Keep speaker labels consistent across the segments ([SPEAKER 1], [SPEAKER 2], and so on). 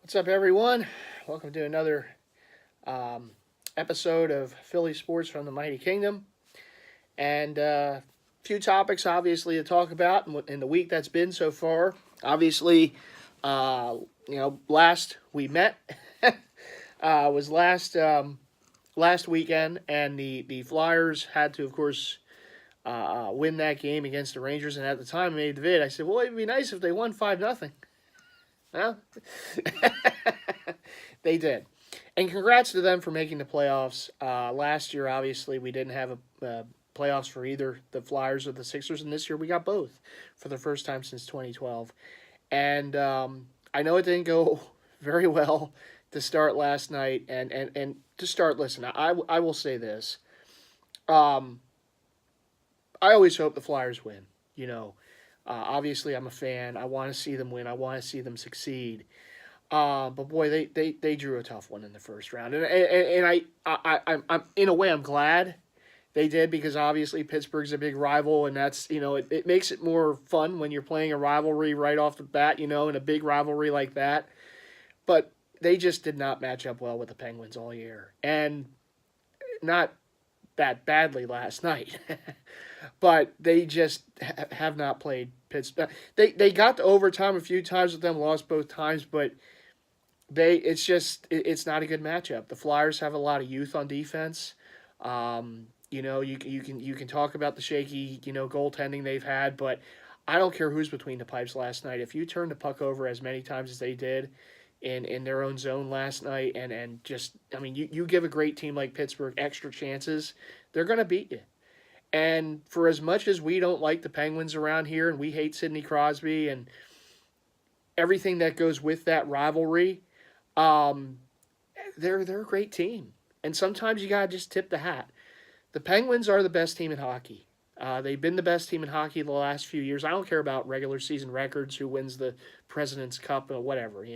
[SPEAKER 1] What's up, everyone? Welcome to another um, episode of Philly Sports from the Mighty Kingdom. And a few topics, obviously, to talk about in the week that's been so far. Obviously, uh, last we met was last weekend, and the Flyers had to, of course, win that game against the Rangers. And at the time, I made the vid. I said, "Well, it'd be nice if they won 5-0." Well, they did. And congrats to them for making the playoffs. Last year, obviously, we didn't have a playoffs for either the Flyers or the Sixers, and this year we got both for the first time since 2012. And I know it didn't go very well to start last night. And to start, listen, I will say this. Um, I always hope the Flyers win. You know, obviously, I'm a fan. I want to see them win. I want to see them succeed. But boy, they drew a tough one in the first round, and I'm in a way I'm glad they did, because obviously Pittsburgh's a big rival, and that's, it makes it more fun when you're playing a rivalry right off the bat, in a big rivalry like that. But they just did not match up well with the Penguins all year, and not that badly last night, but they just have not played Pittsburgh. They got to overtime a few times with them, lost both times, but it's not a good matchup. The Flyers have a lot of youth on defense. You can talk about the shaky goaltending they've had, but I don't care who's between the pipes last night. If you turn the puck over as many times as they did in their own zone last night, and just, I mean, you give a great team like Pittsburgh extra chances, they're going to beat you. And for as much as we don't like the Penguins around here, and we hate Sidney Crosby and everything that goes with that rivalry, um, they're a great team, and sometimes you gotta just tip the hat. The Penguins are the best team in hockey. They've been the best team in hockey the last few years. I don't care about regular season records, who wins the President's Cup or whatever.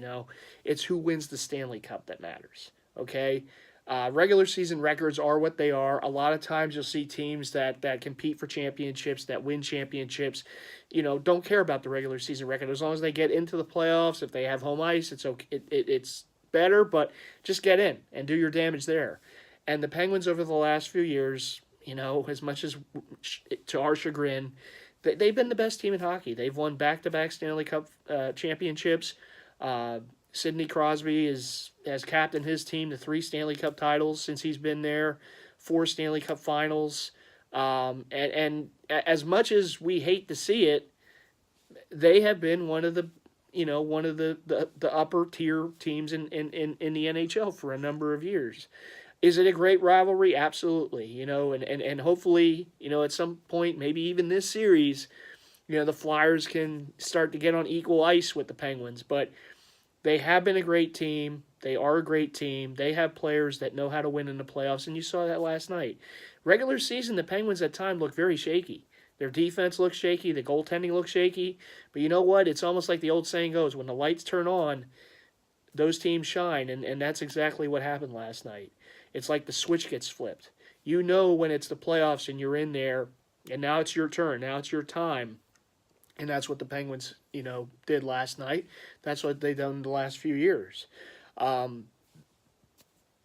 [SPEAKER 1] It's who wins the Stanley Cup that matters. Okay. Regular season records are what they are. A lot of times you'll see teams that compete for championships, that win championships, don't care about the regular season record. As long as they get into the playoffs, if they have home ice, it's okay. It's better, but just get in and do your damage there. And the Penguins over the last few years, as much as to our chagrin, they've been the best team in hockey. They've won back-to-back Stanley Cup championships. Uh, Sidney Crosby has captained his team to 3 Stanley Cup titles since he's been there, 4 Stanley Cup finals. And as much as we hate to see it, they have been one of the upper tier teams in the NHL for a number of years. Is it a great rivalry? Absolutely. And hopefully, at some point, maybe even this series, the Flyers can start to get on equal ice with the Penguins. But they have been a great team. They are a great team. They have players that know how to win in the playoffs, and you saw that last night. Regular season, the Penguins at times look very shaky. Their defense looks shaky. The goaltending looks shaky. But you know what? It's almost like the old saying goes, when the lights turn on, those teams shine, and that's exactly what happened last night. It's like the switch gets flipped. You know when it's the playoffs and you're in there, and now it's your turn. Now it's your time. And that's what the Penguins, did last night. That's what they've done the last few years. Um,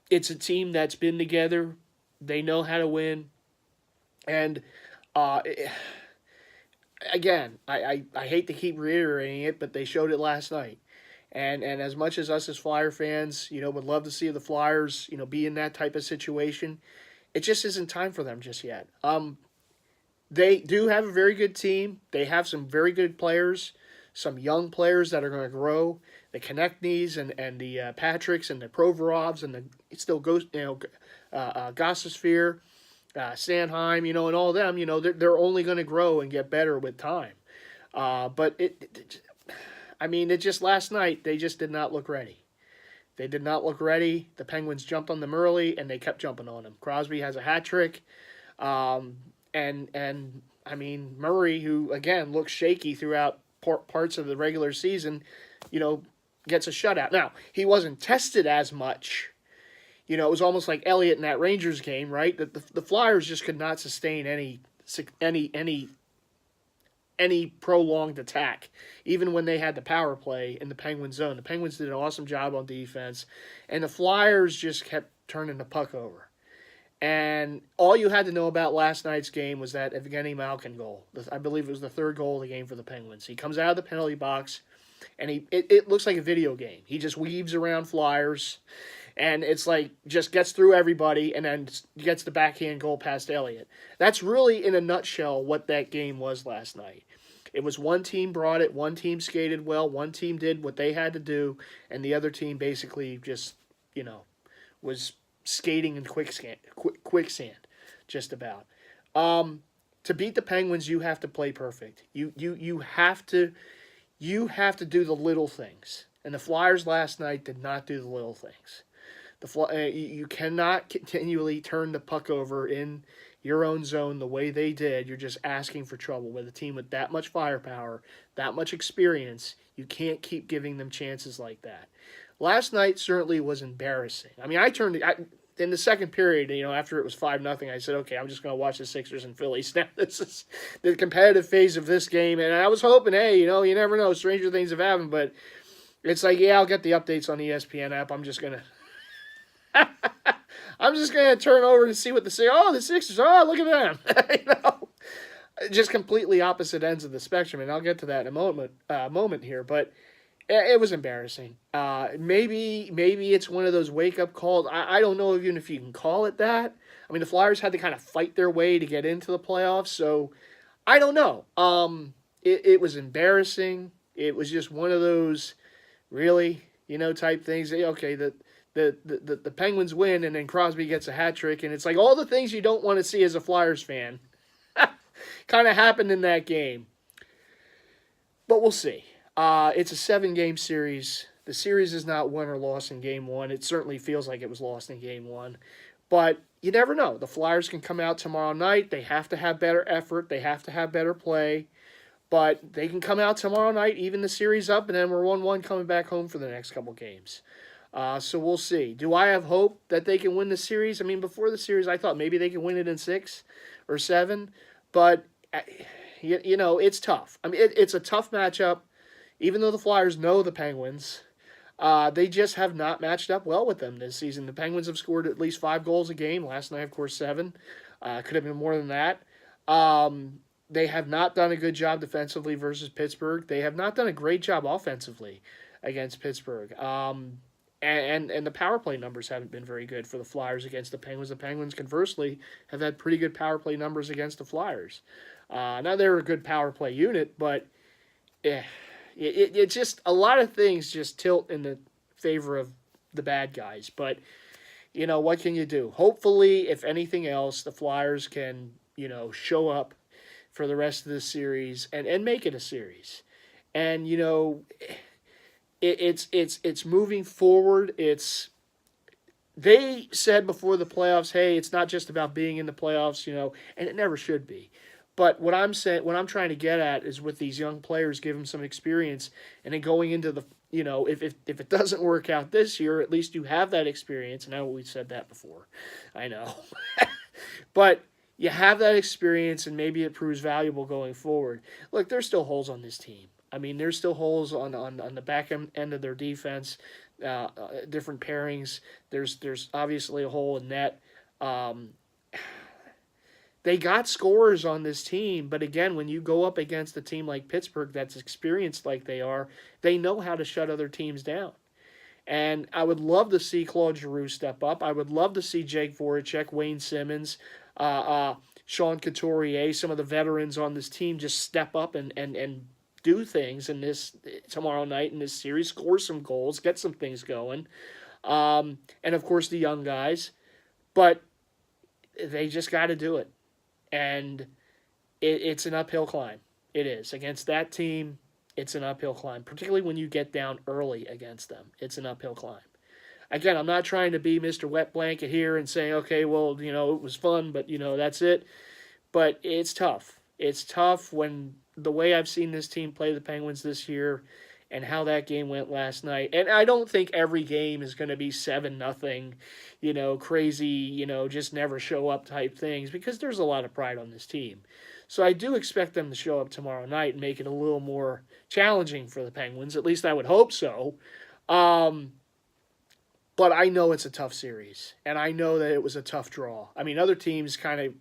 [SPEAKER 1] it's a team that's been together. They know how to win. And uh, again, I hate to keep reiterating it, but they showed it last night. And as much as us as Flyer fans, would love to see the Flyers, be in that type of situation, it just isn't time for them just yet. They do have a very good team. They have some very good players, some young players that are going to grow. The Konechny's and the Patricks and the Provorovs and the still goes Gossosphere, Sanheim, and all of them. They're only going to grow and get better with time. But I mean, it just last night they just did not look ready. They did not look ready. The Penguins jumped on them early, and they kept jumping on them. Crosby has a hat trick. Um, and I mean, Murray, who again looks shaky throughout parts of the regular season, gets a shutout. Now, he wasn't tested as much. It was almost like Elliott in that Rangers game, right? That the Flyers just could not sustain any any prolonged attack, even when they had the power play in the Penguins zone. The Penguins did an awesome job on defense, and the Flyers just kept turning the puck over. And all you had to know about last night's game was that Evgeny Malkin goal. I believe it was the third goal of the game for the Penguins. He comes out of the penalty box, and it looks like a video game. He just weaves around Flyers, and it's like just gets through everybody, and then gets the backhand goal past Elliott. That's really, in a nutshell, what that game was last night. It was one team brought it, one team skated well, one team did what they had to do, and the other team basically just, was skating in quicksand, just about. To beat the Penguins, you have to play perfect. You have to do the little things, and the Flyers last night did not do the little things. You cannot continually turn the puck over in your own zone the way they did. You're just asking for trouble. With a team with that much firepower, that much experience, you can't keep giving them chances like that. Last night certainly was embarrassing. I mean, in the second period, after it was 5-0, I said, okay, I'm just going to watch the Sixers and Phillies. Now, this is the competitive phase of this game, and I was hoping, hey, you never know, stranger things have happened, but it's like, yeah, I'll get the updates on the ESPN app. I'm just going to turn over and see what the Sixers, look at them. Just completely opposite ends of the spectrum, and I'll get to that in a moment here, but it was embarrassing. Maybe it's one of those wake-up calls. I don't know even if you can call it that. I mean, the Flyers had to kind of fight their way to get into the playoffs, so I don't know. It was embarrassing. It was just one of those really, type things. Okay, the Penguins win, and then Crosby gets a hat trick, and it's like all the things you don't want to see as a Flyers fan kind of happened in that game. But we'll see. It's a 7-game series. The series is not won or lost in game one. It certainly feels like it was lost in game one. But you never know. The Flyers can come out tomorrow night. They have to have better effort. They have to have better play. But they can come out tomorrow night, even the series up, and then we're 1-1 coming back home for the next couple games. So we'll see. Do I have hope that they can win the series? I mean, before the series, I thought maybe they could win it in 6 or 7. But, it's tough. I mean, it's a tough matchup. Even though the Flyers know the Penguins, they just have not matched up well with them this season. The Penguins have scored at least 5 goals a game. Last night, of course, 7. Could have been more than that. They have not done a good job defensively versus Pittsburgh. They have not done a great job offensively against Pittsburgh. And the power play numbers haven't been very good for the Flyers against the Penguins. The Penguins, conversely, have had pretty good power play numbers against the Flyers. Now, they're a good power play unit, but it just, a lot of things just tilt in the favor of the bad guys. But, what can you do? Hopefully, if anything else, the Flyers can, show up for the rest of the series and make it a series. And, it's moving forward. They said before the playoffs, hey, it's not just about being in the playoffs, and it never should be. But what I'm trying to get at is with these young players, give them some experience, and then going into the, if it doesn't work out this year, at least you have that experience. And I know we said that before, I know, but you have that experience, and maybe it proves valuable going forward. Look, there's still holes on this team. I mean, there's still holes on the back end of their defense, different pairings. There's obviously a hole in net. They got scorers on this team, but again, when you go up against a team like Pittsburgh that's experienced like they are, they know how to shut other teams down. And I would love to see Claude Giroux step up. I would love to see Jake Voracek, Wayne Simmons, Sean Couturier, some of the veterans on this team just step up and do things in this tomorrow night in this series, score some goals, get some things going. And of course the young guys, but they just got to do it. And it's an uphill climb. It is. Against that team, it's an uphill climb, particularly when you get down early against them. It's an uphill climb. Again, I'm not trying to be Mr. Wet Blanket here and say, okay, well, it was fun, but, that's it. But it's tough. It's tough when the way I've seen this team play the Penguins this year and how that game went last night. And I don't think every game is going to be 7-0, crazy, just never show up type things, because there's a lot of pride on this team. So I do expect them to show up tomorrow night and make it a little more challenging for the Penguins. At least I would hope so. Um, but I know it's a tough series, and I know that it was a tough draw. I mean, other teams kind of,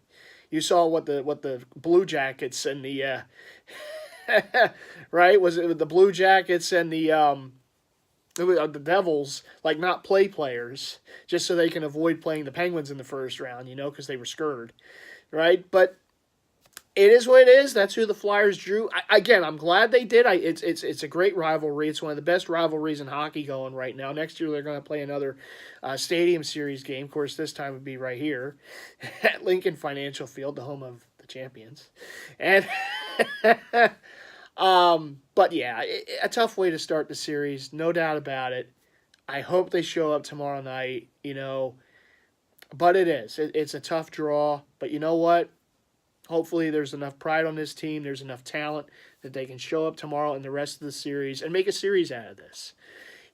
[SPEAKER 1] you saw what the Blue Jackets and the right, was it the Blue Jackets and the Devils like not play players just so they can avoid playing the Penguins in the first round, because they were scared, right? But it is what it is. That's who the Flyers drew. Again, I'm glad they did. It's a great rivalry. It's one of the best rivalries in hockey going right now. Next year they're going to play another Stadium Series game. Of course, this time would be right here at Lincoln Financial Field, the home of the champions. And but yeah, a tough way to start the series, no doubt about it. I hope they show up tomorrow night. But it is. It's a tough draw. But you know what? Hopefully there's enough pride on this team, there's enough talent that they can show up tomorrow in the rest of the series and make a series out of this.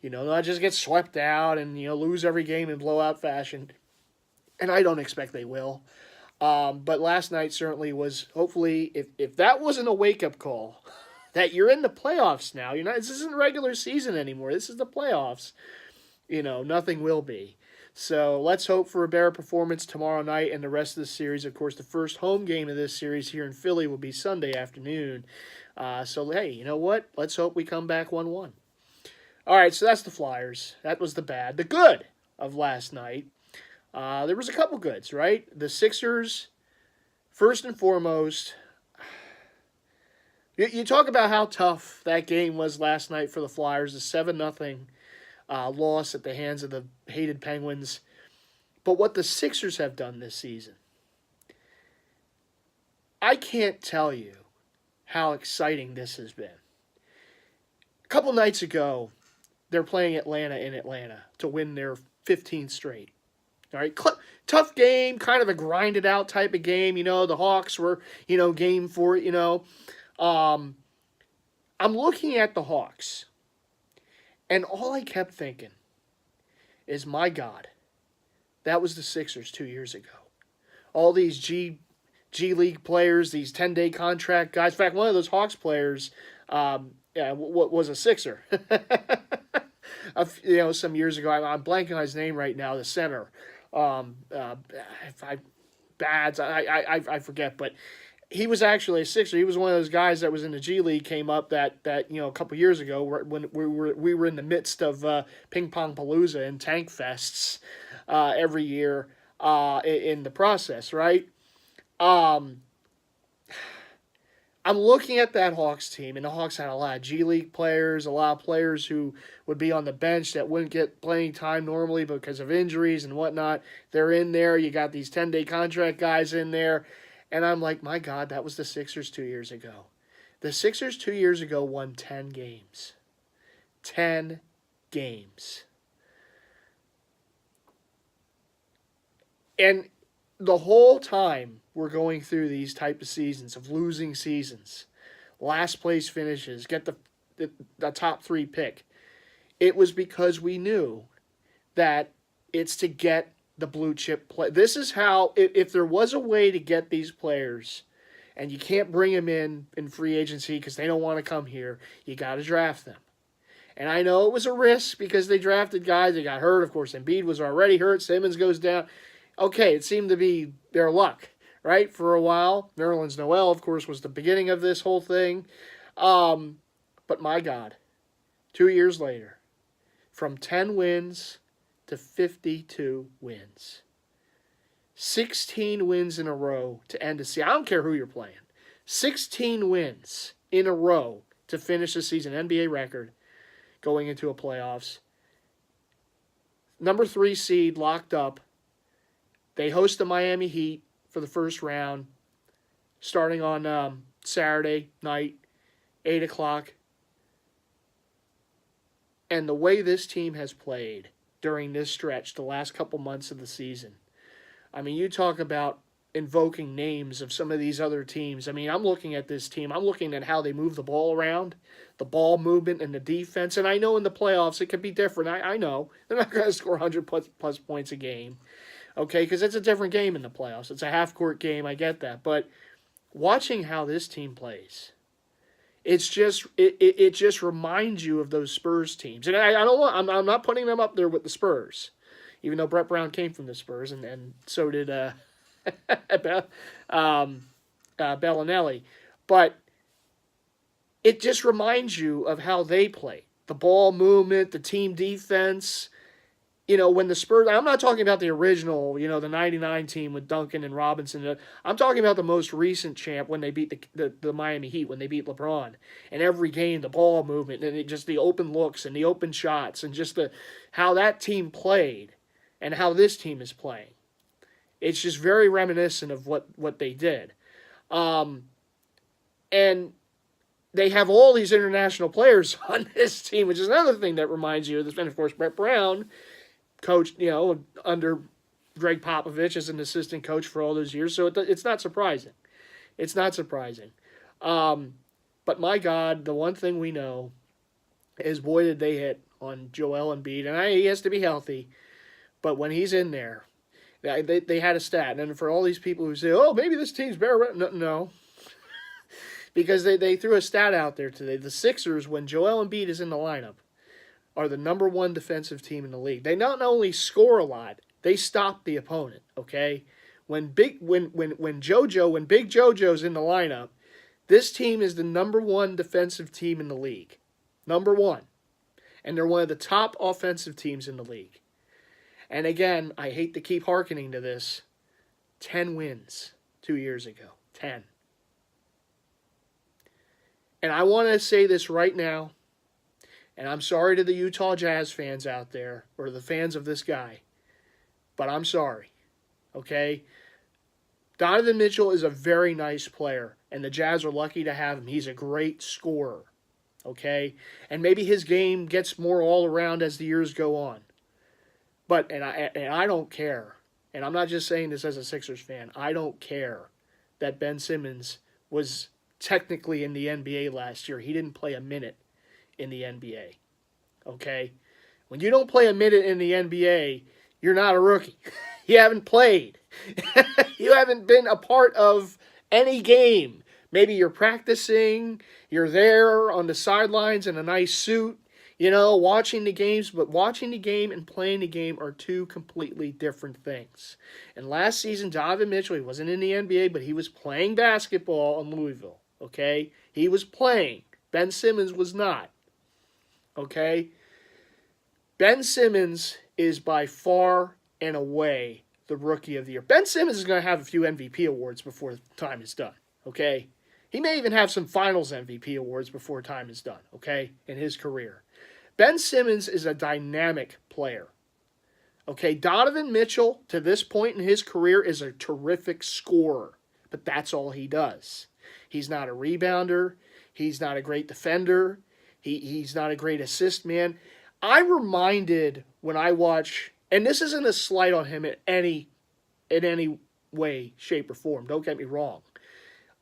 [SPEAKER 1] Not just get swept out and, lose every game in blowout fashion. And I don't expect they will. But last night certainly was, hopefully, if that wasn't a wake-up call, that you're in the playoffs now, this isn't regular season anymore, this is the playoffs, nothing will be. So let's hope for a better performance tomorrow night and the rest of the series. Of course, the first home game of this series here in Philly will be Sunday afternoon. So, hey, you know what? Let's hope we come back 1-1. All right, so that's the Flyers. That was the bad. The good of last night, there was a couple goods, right? The Sixers, first and foremost, you talk about how tough that game was last night for the Flyers, a 7-0 loss at the hands of the hated Penguins. But what the Sixers have done this season, I can't tell you how exciting this has been. A couple nights ago, they're playing Atlanta in Atlanta to win their 15th straight. All right, tough game, kind of a grinded out type of game. The Hawks were, game for it. I'm looking at the Hawks. And all I kept thinking is, my God, that was the Sixers 2 years ago. All these G League players, these 10-day contract guys. In fact, one of those Hawks players, was a Sixer. Some years ago, I'm blanking on his name right now. The center, I forget, but he was actually a Sixer. He was one of those guys that was in the G League, came up that a couple years ago when we were in the midst of ping pong palooza and tank fests every year in the process, right? I'm looking at that Hawks team, and the Hawks had a lot of G League players, a lot of players who would be on the bench that wouldn't get playing time normally because of injuries and whatnot. They're in there. You got these 10-day contract guys in there. And I'm like, my God, that was the Sixers 2 years ago. The Sixers 2 years ago won 10 games. 10 games. And the whole time we're going through these type of seasons, of losing seasons, last place finishes, get the top 3 pick, it was because we knew that it's to get the blue chip play. This is how, if there was a way to get these players, and you can't bring them in free agency because they don't want to come here, you got to draft them. And I know it was a risk because they drafted guys that got hurt. Of course, Embiid was already hurt. Simmons goes down. Okay, it seemed to be their luck, right, for a while. Nerlens Noel, of course, was the beginning of this whole thing. But my God, 2 years later, from 10 wins to 52 wins. 16 wins in a row to end the season. I don't care who you're playing. 16 wins in a row to finish the season. NBA record going into a playoffs. Number 3 seed locked up. They host the Miami Heat for the first round starting on Saturday night, 8 o'clock. And the way this team has played during this stretch, the last couple months of the season. I mean, you talk about invoking names of some of these other teams. I mean, I'm looking at this team. I'm looking at how they move the ball around, the ball movement and the defense. And I know in the playoffs it could be different. I know. They're not going to score 100 plus points a game. Okay, because it's a different game in the playoffs. It's a half-court game. I get that. But watching how this team plays, it just reminds you of those Spurs teams. And I don't want I'm not putting them up there with the Spurs, even though Brett Brown came from the Spurs, and so did um, Bellinelli. But it just reminds you of how they play. The ball movement, the team defense. When the Spurs, I'm not talking about the original, the 99 team with Duncan and Robinson. I'm talking about the most recent champ when they beat the Miami Heat, when they beat LeBron. And every game, the ball movement, and just the open looks and the open shots, and just how that team played and how this team is playing. It's just very reminiscent of what they did. And they have all these international players on this team, which is another thing that reminds you of this. And, of course, Brett Brown, coach, under Greg Popovich as an assistant coach for all those years. So it's not surprising. It's not surprising. But my God, the one thing we know is, boy, did they hit on Joel Embiid. And he has to be healthy. But when he's in there, they had a stat. And for all these people who say, oh, maybe this team's better. No. Because they threw a stat out there today. The Sixers, when Joel Embiid is in the lineup, are the number one defensive team in the league. They not only score a lot, they stop the opponent, okay? When Big JoJo's in the lineup, this team is the number one defensive team in the league. Number one. And they're one of the top offensive teams in the league. And again, I hate to keep hearkening to this, 10 wins 2 years ago. 10. And I want to say this right now, and I'm sorry to the Utah Jazz fans out there, or the fans of this guy, but I'm sorry, okay? Donovan Mitchell is a very nice player, and the Jazz are lucky to have him. He's a great scorer, okay? And maybe his game gets more all around as the years go on. But, and I don't care, and I'm not just saying this as a Sixers fan, I don't care that Ben Simmons was technically in the NBA last year. He didn't play a minute in the NBA. Okay? When you don't play a minute in the NBA, you're not a rookie. You haven't played. You haven't been a part of any game. Maybe you're practicing, you're there on the sidelines in a nice suit, watching the games, but watching the game and playing the game are two completely different things. And last season, Donovan Mitchell, he wasn't in the NBA, but he was playing basketball in Louisville. Okay? He was playing. Ben Simmons was not. Okay? Ben Simmons is by far and away the rookie of the year. Ben Simmons is going to have a few MVP awards before time is done. Okay? He may even have some finals MVP awards before time is done. Okay? In his career. Ben Simmons is a dynamic player. Okay? Donovan Mitchell, to this point in his career, is a terrific scorer. But that's all he does. He's not a rebounder. He's not a great defender. He's not a great assist man. I'm reminded when I watch, and this isn't a slight on him in any way, shape, or form. Don't get me wrong.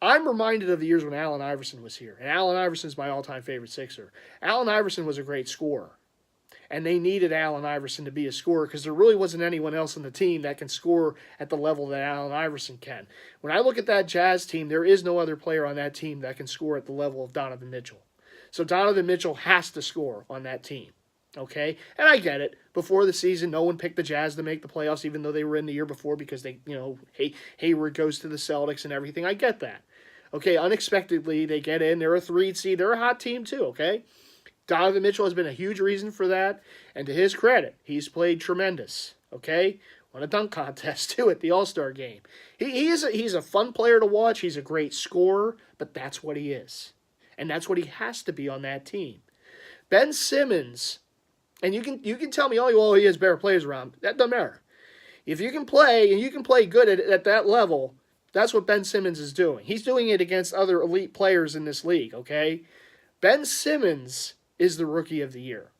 [SPEAKER 1] I'm reminded of the years when Allen Iverson was here. And Allen Iverson's my all-time favorite Sixer. Allen Iverson was a great scorer. And they needed Allen Iverson to be a scorer because there really wasn't anyone else on the team that can score at the level that Allen Iverson can. When I look at that Jazz team, there is no other player on that team that can score at the level of Donovan Mitchell. So Donovan Mitchell has to score on that team. Okay? And I get it. Before the season, no one picked the Jazz to make the playoffs, even though they were in the year before because they, Hayward goes to the Celtics and everything. I get that. Okay, unexpectedly, they get in. They're a 3 seed. They're a hot team too, okay? Donovan Mitchell has been a huge reason for that, and to his credit, he's played tremendous, okay? Won a dunk contest, too, at the All-Star game. He's a fun player to watch. He's a great scorer, but that's what he is. And that's what he has to be on that team. Ben Simmons, and you can tell me, oh, he has better players around. That doesn't matter. If you can play, and you can play good at that level, that's what Ben Simmons is doing. He's doing it against other elite players in this league, okay? Ben Simmons is the rookie of the year.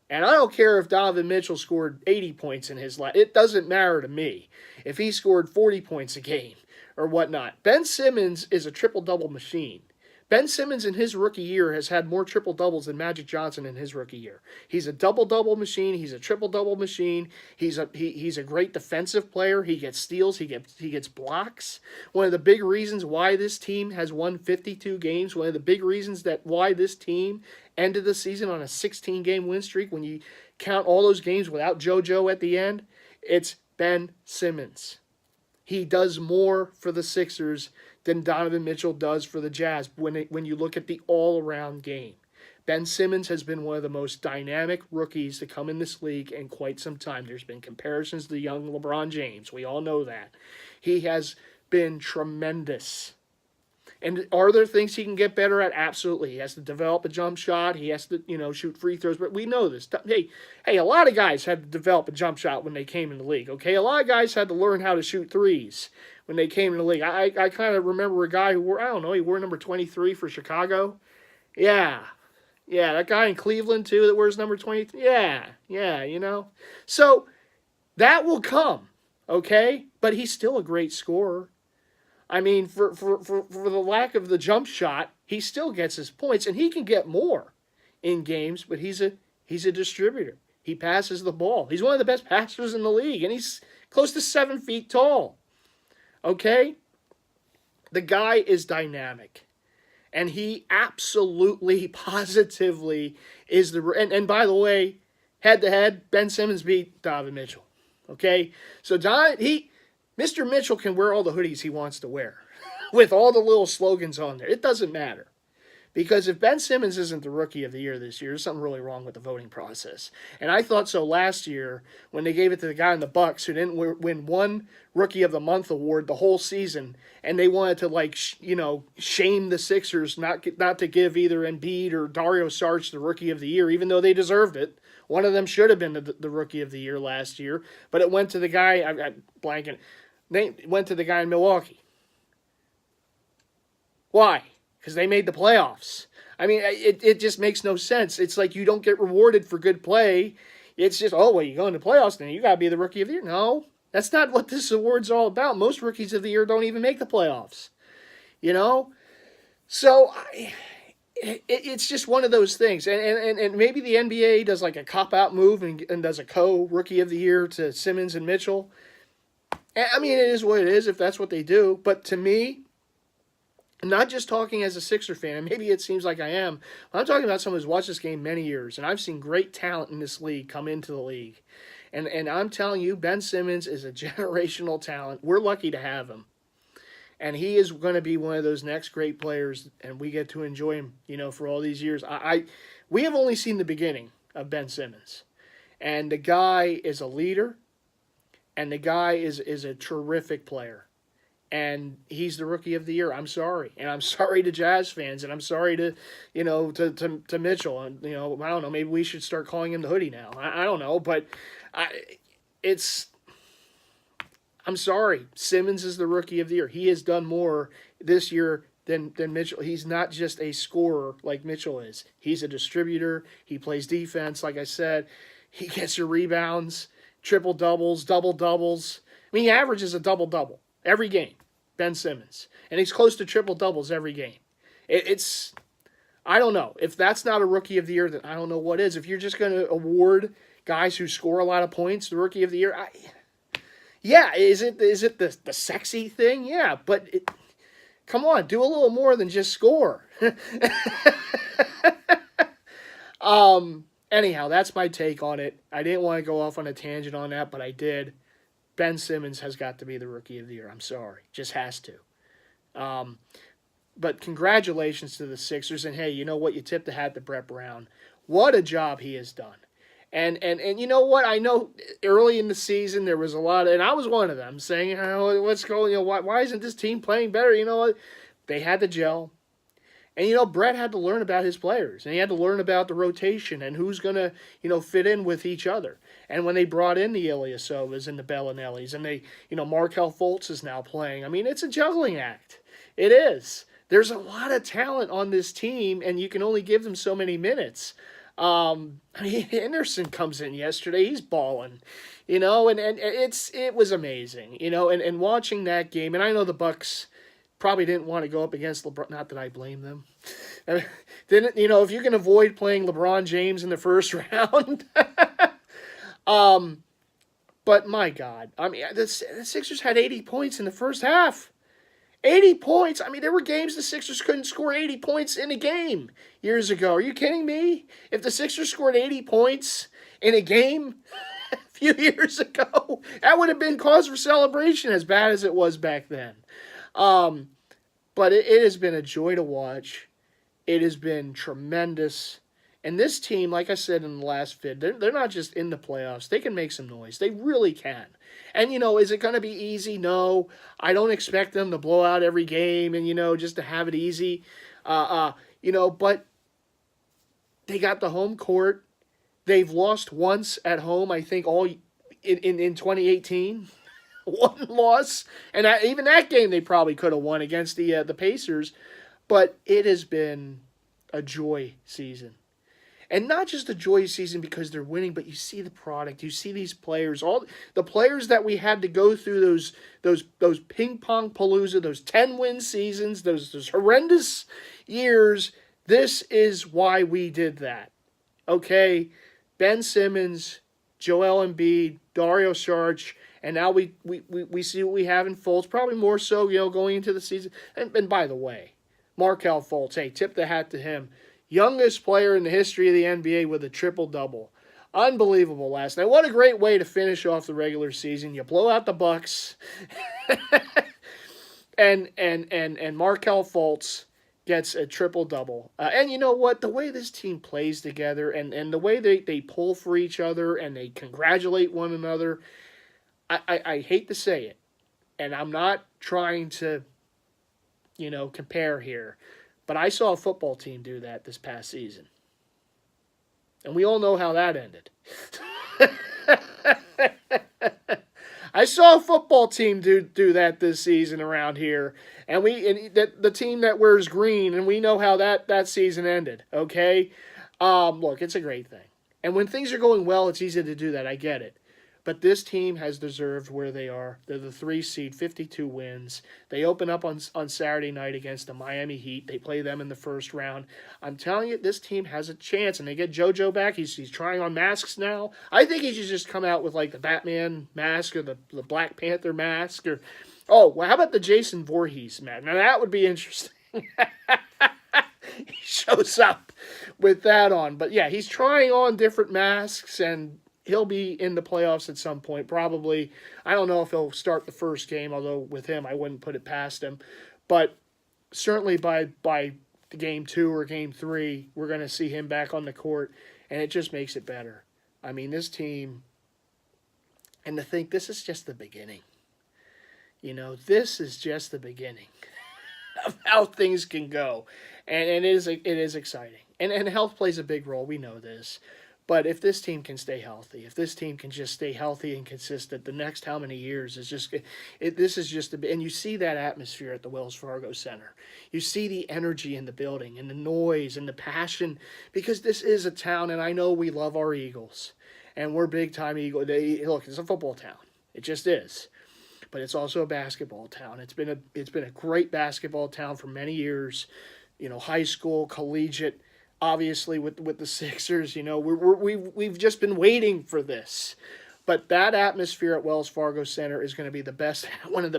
[SPEAKER 1] And I don't care if Donovan Mitchell scored 80 points in his life. It doesn't matter to me if he scored 40 points a game or whatnot. Ben Simmons is a triple-double machine. Ben Simmons in his rookie year has had more triple doubles than Magic Johnson in his rookie year. He's a double double machine. He's a triple double machine. He's a great defensive player. He gets steals. He gets blocks. One of the big reasons why this team has won 52 games. One of the big reasons that why this team ended the season on a 16-game win streak. When you count all those games without JoJo at the end, it's Ben Simmons. He does more for the Sixers than Donovan Mitchell does for the Jazz when you look at the all-around game. Ben Simmons has been one of the most dynamic rookies to come in this league in quite some time. There's been comparisons to young LeBron James. We all know that. He has been tremendous. And are there things he can get better at? Absolutely. He has to develop a jump shot. He has to, shoot free throws. But we know this. Hey, a lot of guys had to develop a jump shot when they came in the league, okay? A lot of guys had to learn how to shoot threes when they came in the league. I kind of remember a guy who he wore number 23 for Chicago. Yeah, that guy in Cleveland, too, that wears number 23. Yeah. So that will come, okay? But he's still a great scorer. I mean, for the lack of the jump shot, he still gets his points, and he can get more in games, but he's a distributor. He passes the ball. He's one of the best passers in the league, and he's close to 7 feet tall. Okay? The guy is dynamic, and he absolutely, positively is and by the way, head-to-head, Ben Simmons beat Donovan Mitchell. Okay? So Mr. Mitchell can wear all the hoodies he wants to wear with all the little slogans on there. It doesn't matter. Because if Ben Simmons isn't the Rookie of the Year this year, there's something really wrong with the voting process. And I thought so last year when they gave it to the guy in the Bucks who didn't win one Rookie of the Month award the whole season, and they wanted to shame the Sixers not to give either Embiid or Dario Saric the Rookie of the Year, even though they deserved it. One of them should have been the Rookie of the Year last year, but it went to the guy. I'm blanking. They went to the guy in Milwaukee. Why? Because they made the playoffs. I mean, it just makes no sense. It's like you don't get rewarded for good play. It's just, you go into the playoffs, then you got to be the Rookie of the Year. No, that's not what this award's all about. Most Rookies of the Year don't even make the playoffs. So it's just one of those things. And maybe the NBA does like a cop-out move and does a co-Rookie of the Year to Simmons and Mitchell. I mean, it is what it is if that's what they do. But to me, I'm not just talking as a Sixer fan, and maybe it seems like I am. I'm talking about someone who's watched this game many years, and I've seen great talent in this league come into the league. And I'm telling you, Ben Simmons is a generational talent. We're lucky to have him. And he is going to be one of those next great players, and we get to enjoy him, for all these years. We have only seen the beginning of Ben Simmons. And the guy is a leader. And the guy is a terrific player. And he's the Rookie of the Year. I'm sorry. And I'm sorry to Jazz fans. And I'm sorry to Mitchell. And, I don't know. Maybe we should start calling him the Hoodie now. I don't know. But I'm sorry. Simmons is the Rookie of the Year. He has done more this year than Mitchell. He's not just a scorer like Mitchell is. He's a distributor. He plays defense, like I said. He gets your rebounds. Triple-doubles, double-doubles. I mean, he averages a double-double every game, Ben Simmons. And he's close to triple-doubles every game. I don't know. If that's not a Rookie of the Year, then I don't know what is. If you're just going to award guys who score a lot of points the Rookie of the Year, is it the sexy thing? Yeah, but come on, do a little more than just score. Anyhow, that's my take on it. I didn't want to go off on a tangent on that, but I did. Ben Simmons has got to be the Rookie of the Year. I'm sorry. Just has to. But congratulations to the Sixers. And, hey, you know what? You tip the hat to Brett Brown. What a job he has done. And you know what? I know early in the season there was a lot of, and I was one of them, saying, let's go, why isn't this team playing better? You know what? They had to gel. And, Brett had to learn about his players. And he had to learn about the rotation and who's going to, fit in with each other. And when they brought in the Ilyasovas and the Bellinellis, and they, Markelle Fultz is now playing. I mean, it's a juggling act. It is. There's a lot of talent on this team, and you can only give them so many minutes. Anderson comes in yesterday. He's balling, and it was amazing, and watching that game. And I know the Bucks probably didn't want to go up against LeBron. Not that I blame them. Didn't if you can avoid playing LeBron James in the first round. But my God, I mean, the Sixers had 80 points in the first half. 80 points. I mean, there were games the Sixers couldn't score 80 points in a game years ago. Are you kidding me? If the Sixers scored 80 points in a game a few years ago, that would have been cause for celebration, as bad as it was back then. But it has been a joy to watch. It has been tremendous. And this team, like I said in the last vid, they're not just in the playoffs. They can make some noise. They really can. And, is it going to be easy? No. I don't expect them to blow out every game and, just to have it easy. But they got the home court. They've lost once at home, I think, all in 2018. One loss. And even that game they probably could have won against the Pacers. But it has been a joy season. And not just a joy season because they're winning, but you see the product. You see these players, all the players that we had to go through those ping pong palooza, those 10-win seasons, those horrendous years. This is why we did that. Okay, Ben Simmons, Joel Embiid, Dario Saric, and now we see what we have in Fultz. Probably more so, going into the season. And by the way, Markelle Fultz, hey, tip the hat to him. Youngest player in the history of the NBA with a triple-double. Unbelievable last night. What a great way to finish off the regular season. You blow out the Bucks. and Markelle Fultz gets a triple-double. And you know what? The way this team plays together and the way they pull for each other and they congratulate one another, I hate to say it. And I'm not trying to, compare here. But I saw a football team do that this past season. And we all know how that ended. I saw a football team do that this season around here. And the team that wears green, and we know how that season ended, okay? Look, it's a great thing. And when things are going well, it's easy to do that. I get it. But this team has deserved where they are. They're the 3 seed, 52 wins. They open up on Saturday night against the Miami Heat. They play them in the first round. I'm telling you, this team has a chance. And they get JoJo back. He's trying on masks now. I think he should just come out with like the Batman mask or the Black Panther mask. Well, how about the Jason Voorhees mask? Now, that would be interesting. He shows up with that on. But, yeah, he's trying on different masks, and he'll be in the playoffs at some point, probably. I don't know if he'll start the first game, although with him, I wouldn't put it past him. But certainly by game 2 or game 3, we're going to see him back on the court, and it just makes it better. I mean, this team, and to think this is just the beginning. This is just the beginning of how things can go. And it is exciting. And health plays a big role. We know this. But if this team can stay healthy, if this team can just stay healthy and consistent, the next how many years is just this is just and you see that atmosphere at the Wells Fargo Center. You see the energy in the building and the noise and the passion, because this is a town, and I know we love our Eagles, and we're big time Eagle. Look, it's a football town. It just is. But it's also a basketball town. It's been a great basketball town for many years. High school, collegiate. Obviously, with the Sixers, we've just been waiting for this. But that atmosphere at Wells Fargo Center is going to be the best, one of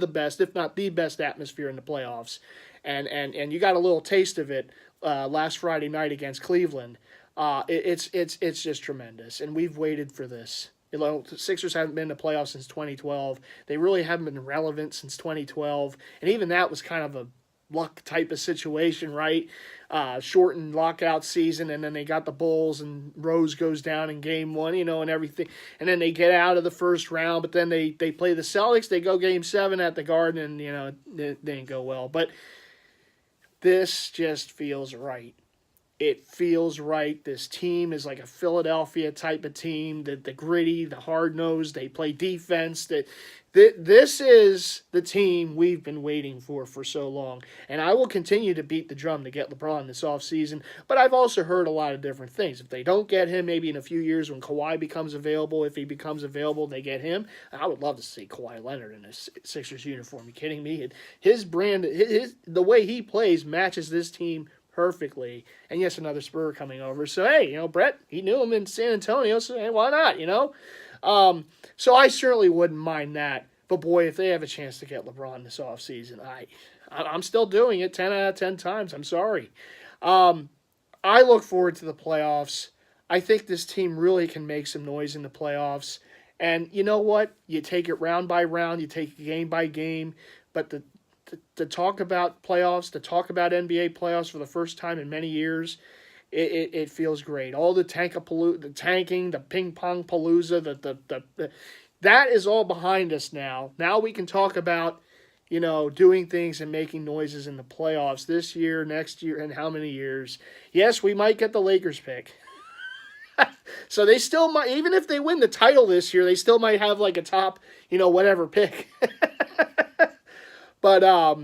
[SPEAKER 1] the best, if not the best atmosphere in the playoffs. And you got a little taste of it last Friday night against Cleveland. It's just tremendous, and we've waited for this. The Sixers haven't been in the playoffs since 2012. They really haven't been relevant since 2012, and even that was kind of a luck type of situation, right? Shortened lockout season, and then they got the Bulls, and Rose goes down in game 1, and everything. And then they get out of the first round, but then they play the Celtics. They go game 7 at the Garden, and, it didn't go well. But this just feels right. It feels right. This team is like a Philadelphia type of team. The gritty, the hard nosed. They play defense. This is the team we've been waiting for so long. And I will continue to beat the drum to get LeBron this offseason. But I've also heard a lot of different things. If they don't get him, maybe in a few years when Kawhi becomes available, if he becomes available, they get him. I would love to see Kawhi Leonard in a Sixers uniform. Are you kidding me? His brand, the way he plays matches this team perfectly. And yes, another Spur coming over. So, hey, Brett, he knew him in San Antonio, so hey, why not, So I certainly wouldn't mind that. But boy, if they have a chance to get LeBron this offseason, I'm still doing it 10 out of 10 times. I'm sorry. I look forward to the playoffs. I think this team really can make some noise in the playoffs. And you know what? You take it round by round. You take it game by game. But to talk about playoffs, to talk about NBA playoffs for the first time in many years, it feels great. All the tanking, the ping pong palooza, that is all behind us now. Now we can talk about, doing things and making noises in the playoffs this year, next year, and how many years. Yes, we might get the Lakers pick. So they still might, even if they win the title this year, they still might have like a top, whatever pick. But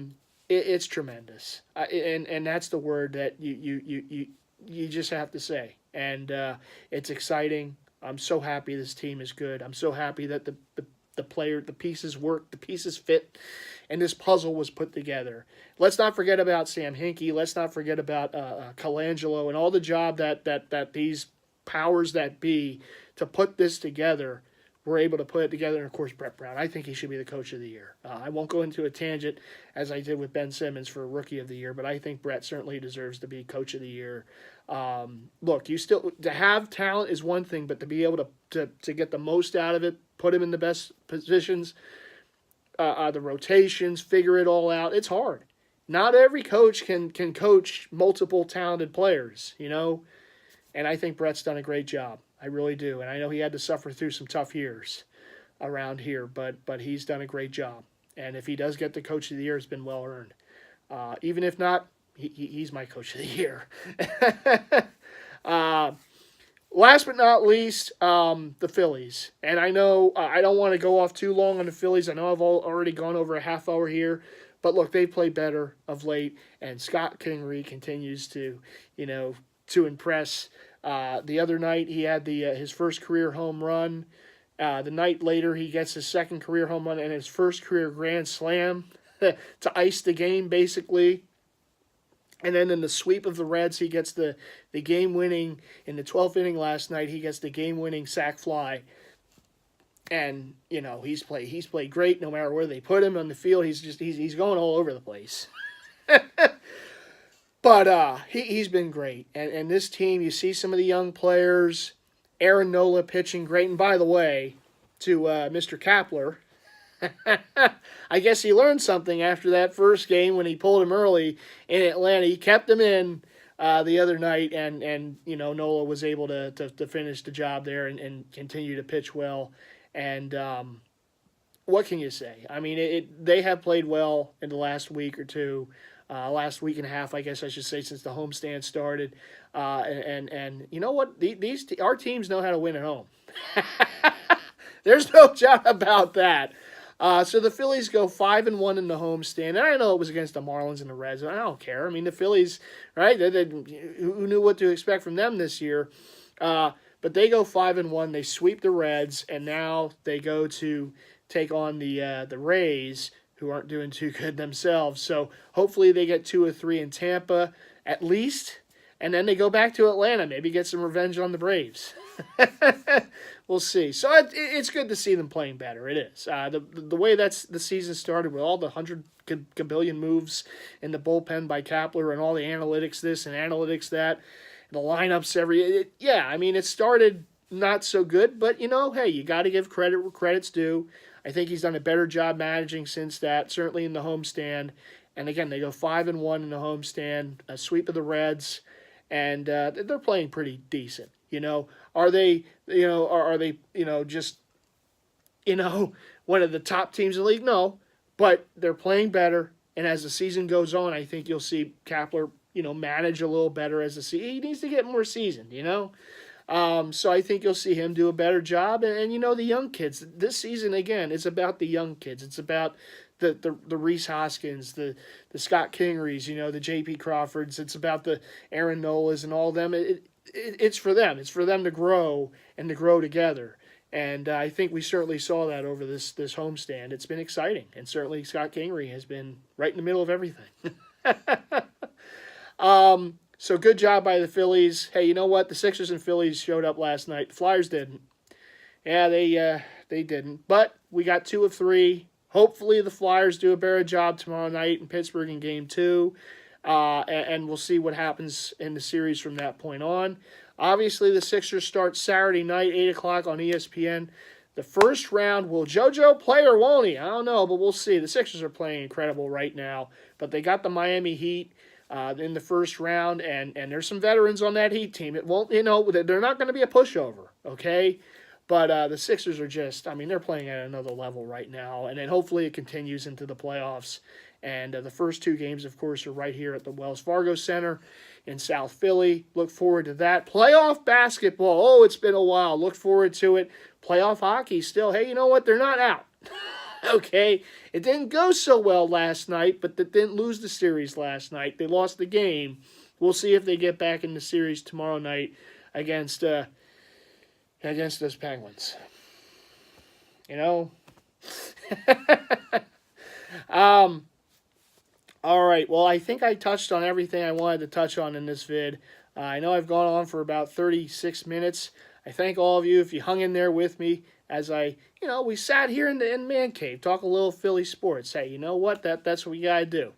[SPEAKER 1] it's tremendous, and that's the word that you just have to say. And it's exciting. I'm so happy this team is good. I'm so happy that the pieces work, the pieces fit, and this puzzle was put together. Let's not forget about Sam Hinkie. Let's not forget about Colangelo and all the job that these powers that be to put this together were able to put it together. And of course, Brett Brown. I think he should be the coach of the year. I won't go into a tangent as I did with Ben Simmons for rookie of the year, but I think Brett certainly deserves to be coach of the year. Look, you still to have talent is one thing, but to be able to get the most out of it, put him in the best positions, the rotations, figure it all out. It's hard. Not every coach can coach multiple talented players, and I think Brett's done a great job. I really do. And I know he had to suffer through some tough years around here, but he's done a great job. And if he does get the coach of the year, it's been well earned. Even if not, he's my coach of the year. Last but not least, the Phillies. And I know I don't want to go off too long on the Phillies. I know I've already gone over a half hour here. But look, they play better of late. And Scott Kingery continues to impress. The other night, he had his first career home run. The night later, he gets his second career home run and his first career grand slam to ice the game, basically. And then in the sweep of the Reds, he gets the game-winning, in the 12th inning last night, he gets the game-winning sac fly. And, he's played great no matter where they put him on the field. He's going all over the place. But he's been great. And this team, you see some of the young players, Aaron Nola pitching great. And by the way, to Mr. Kapler, I guess he learned something after that first game when he pulled him early in Atlanta. He kept him in the other night, and Nola was able to finish the job there and continue to pitch well. And what can you say? I mean, they have played well in the last week or two. Last week and a half, I guess I should say, since the homestand started. And you know what? Our teams know how to win at home. There's no doubt about that. So the Phillies go 5-1 in the homestand. And I know it was against the Marlins and the Reds. I don't care. I mean, the Phillies, right? Who knew what to expect from them this year? But they go 5-1. They sweep the Reds, and now they go to take on the Rays, who aren't doing too good themselves. So hopefully they get 2 or 3 in Tampa at least, and then they go back to Atlanta, maybe get some revenge on the Braves. We'll see. So it's good to see them playing better. It is. The way that's the season started with all the 100 billion moves in the bullpen by Kapler and all the analytics this and analytics that, the lineups it started not so good, but hey, you got to give credit where credit's due. I think he's done a better job managing since that, certainly in the homestand. And again, they go 5-1 in the homestand, a sweep of the Reds, and they're playing pretty decent. Are they? Are they? Just one of the top teams in the league? No, but they're playing better. And as the season goes on, I think you'll see Kapler manage a little better as a season. He needs to get more seasoned, So I think you'll see him do a better job. And the young kids. This season, again, is about the young kids. It's about the Reese Hoskins, the Scott Kingerys, the J.P. Crawfords. It's about the Aaron Nolas and all of them. It's for them. It's for them to grow and to grow together. And I think we certainly saw that over this homestand. It's been exciting. And certainly Scott Kingery has been right in the middle of everything. So good job by the Phillies. Hey, you know what? The Sixers and Phillies showed up last night. The Flyers didn't. Yeah, they didn't. But we got 2 of 3. Hopefully the Flyers do a better job tomorrow night in Pittsburgh in Game 2. And we'll see what happens in the series from that point on. Obviously, the Sixers start Saturday night, 8 o'clock on ESPN. The first round, will JoJo play or won't he? I don't know, but we'll see. The Sixers are playing incredible right now. But they got the Miami Heat in the first round, and there's some veterans on that Heat team. It won't, they're not going to be a pushover, okay? But the Sixers are just, they're playing at another level right now, and then hopefully it continues into the playoffs. And the first 2 games, of course, are right here at the Wells Fargo Center in South Philly. Look forward to that. Playoff basketball. Oh, it's been a while. Look forward to it. Playoff hockey still. Hey, you know what? They're not out. Okay, it didn't go so well last night, but they didn't lose the series last night. They lost the game. We'll see if they get back in the series tomorrow night against those Penguins. All right, well, I think I touched on everything I wanted to touch on in this vid. I know I've gone on for about 36 minutes. I thank all of you if you hung in there with me as we sat here in the man cave, talk a little Philly sports. Hey, you know what? That's what we got to do.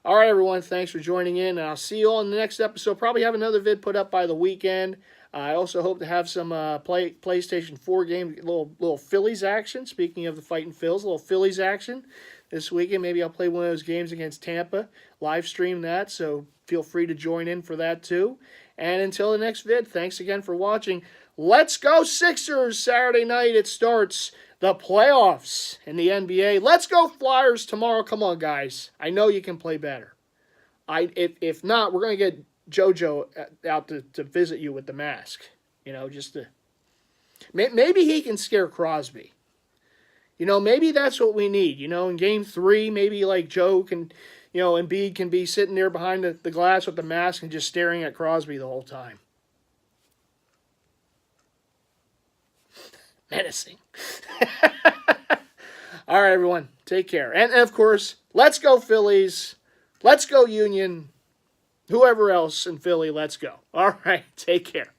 [SPEAKER 1] All right, everyone, thanks for joining in, and I'll see you all in the next episode. Probably have another vid put up by the weekend. I also hope to have some PlayStation 4 game, little Phillies action. Speaking of the Fighting Phils, a little Phillies action this weekend. Maybe I'll play one of those games against Tampa, live stream that, so feel free to join in for that too. And until the next vid, thanks again for watching. Let's go Sixers! Saturday night it starts the playoffs in the NBA. Let's go Flyers tomorrow. Come on, guys. I know you can play better. If not, we're going to get JoJo out to visit you with the mask. Just to... Maybe he can scare Crosby. Maybe that's what we need. In Game 3, maybe like Joe can, Embiid can be sitting there behind the glass with the mask and just staring at Crosby the whole time. Menacing. All right, everyone. Take care. And, of course, let's go Phillies. Let's go Union. Whoever else in Philly, let's go. All right. Take care.